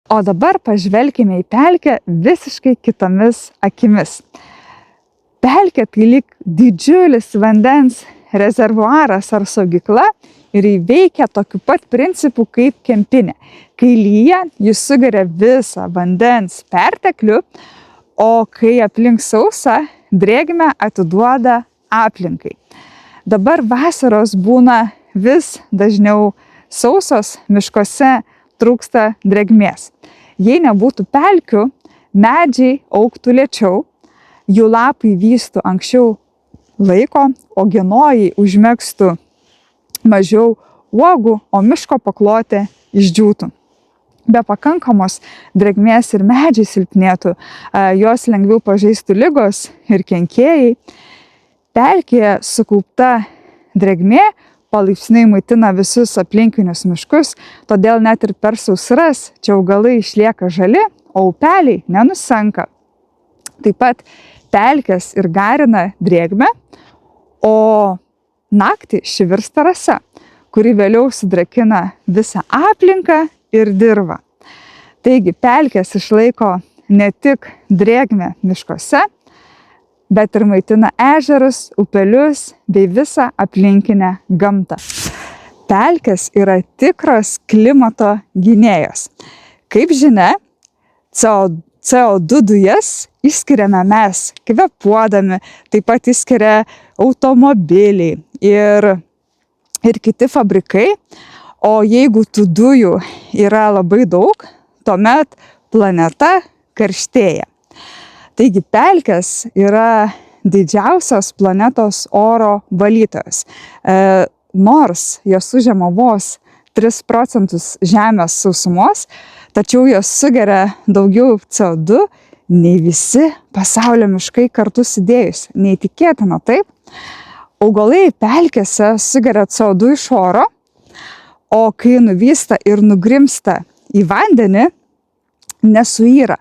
O dabar pažvelkime į pelkę visiškai kitomis akimis. Pelkė tai lyg didžiulis vandens rezervuaras ar saugykla ir įveikia tokiu pat principu kaip kempinė. Kai lyja, jis sugeria visą vandens perteklių, o kai aplink sausa, drėgmę atiduoda aplinkai. Dabar vasaros būna vis dažniau sausos, miškuose trūksta drėgmės. Jei nebūtų pelkių, medžiai augtų lėčiau, jų lapai vystų anksčiau laiko, o genojai užmegztų mažiau uogų, o miško paklotė išdžiūtų. Be pakankamos drėgmės ir medžiai silpnėtų, jos lengviau pažeistų ligos ir kenkėjai. Pelkėje sukaupta drėgmė palaipsniui maitina visus aplinkinius miškus, todėl net ir per sausras čia augalai išlieka žali, o upeliai nenusenka. Taip pat pelkės ir garina drėgmę, o naktį ši virsta rasa, kuri vėliau sudrėkina visą aplinką ir dirvą. Taigi pelkės išlaiko ne tik drėgmę miškuose, bet ir maitina ežerus, upelius bei visą aplinkinę gamtą. Pelkės yra tikros klimato gynėjos. Kaip žinia, CO2 dujas išskiriame mes kvėpuodami, taip pat išskiria automobiliai ir kiti fabrikai. O jeigu tų dujų yra labai daug, tuomet planeta karštėja. Taigi pelkės yra didžiausios planetos oro valytojos. Nors jos užima vos 3% žemės sausumos, tačiau jos sugeria daugiau CO2 nei visi pasaulio miškai kartu sudėjus. Neįtikėtina, taip? Augalai pelkėse sugeria CO2 iš oro, o kai nuvysta ir nugrimsta į vandenį, nesuyra,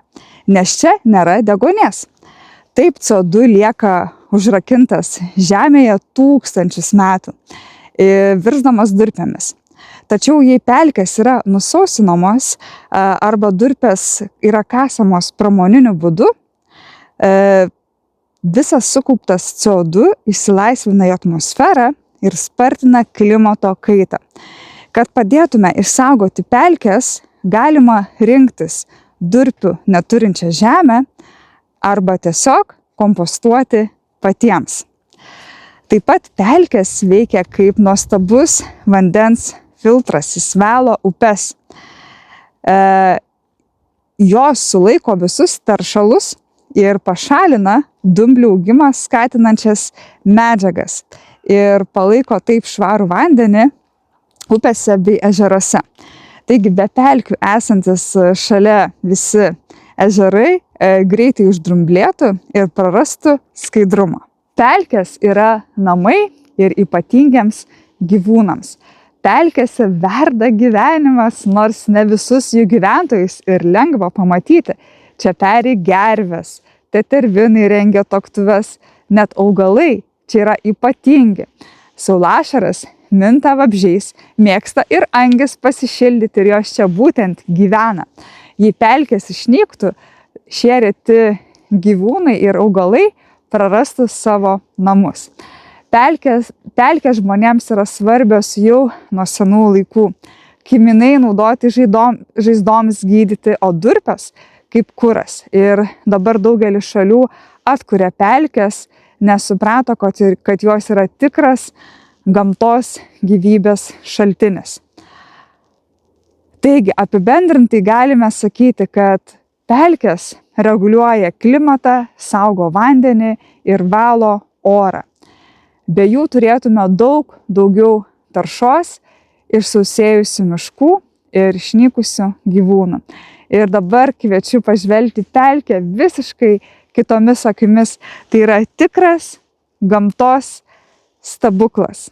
nes čia nėra deguonies. Taip CO2 lieka užrakintas žemėje tūkstančius metų, virsdamas durpėmis. Tačiau jei pelkės yra nusausinamos arba durpės yra kasamos pramoniniu būdu, visas sukauptas CO2 išsilaisvina į atmosferą ir spartina klimato kaitą. Kad padėtume išsaugoti pelkės, galima rinktis durpių neturinčią žemę arba tiesiog kompostuoti patiems. Taip pat pelkės veikia kaip nuostabus vandens filtras, jis valo upes. Jos sulaiko visus teršalus ir pašalina dumblių augimą skatinančias medžiagas ir palaiko taip švarų vandenį upėse bei ežeruose. Taigi be pelkių esantis šalia visi ežerai greitai uždrumblėtų ir prarastų skaidrumą. Pelkės yra namai ir ypatingiems gyvūnams. Pelkėse verda gyvenimas, nors ne visus jų gyventojus ir lengva pamatyti. Čia peri gervės, tetervinai rengia tuoktuves, net augalai čia yra ypatingi. Saulašaras minta vabzdžiais, mėgsta ir angis pasišildyti ir jos čia būtent gyvena. Jei pelkės išnyktų, šie reti gyvūnai ir augalai prarastų savo namus. Pelkės žmonėms yra svarbios jau nuo senų laikų. Kiminai naudoti žaizdoms gydyti, o durpės kaip kuras. Ir dabar daugelis šalių atkuria pelkės, nes suprato, kad jos yra tikras gamtos gyvybės šaltinis. Taigi, apibendrintai galime sakyti, kad pelkės reguliuoja klimatą, saugo vandenį ir valo orą. Be jų turėtume daug daugiau taršos, išsausėjusių miškų ir išnykusių gyvūnų. Ir dabar kviečiu pažvelgti pelkę visiškai kitomis akimis. Tai yra tikras gamtos stebuklas.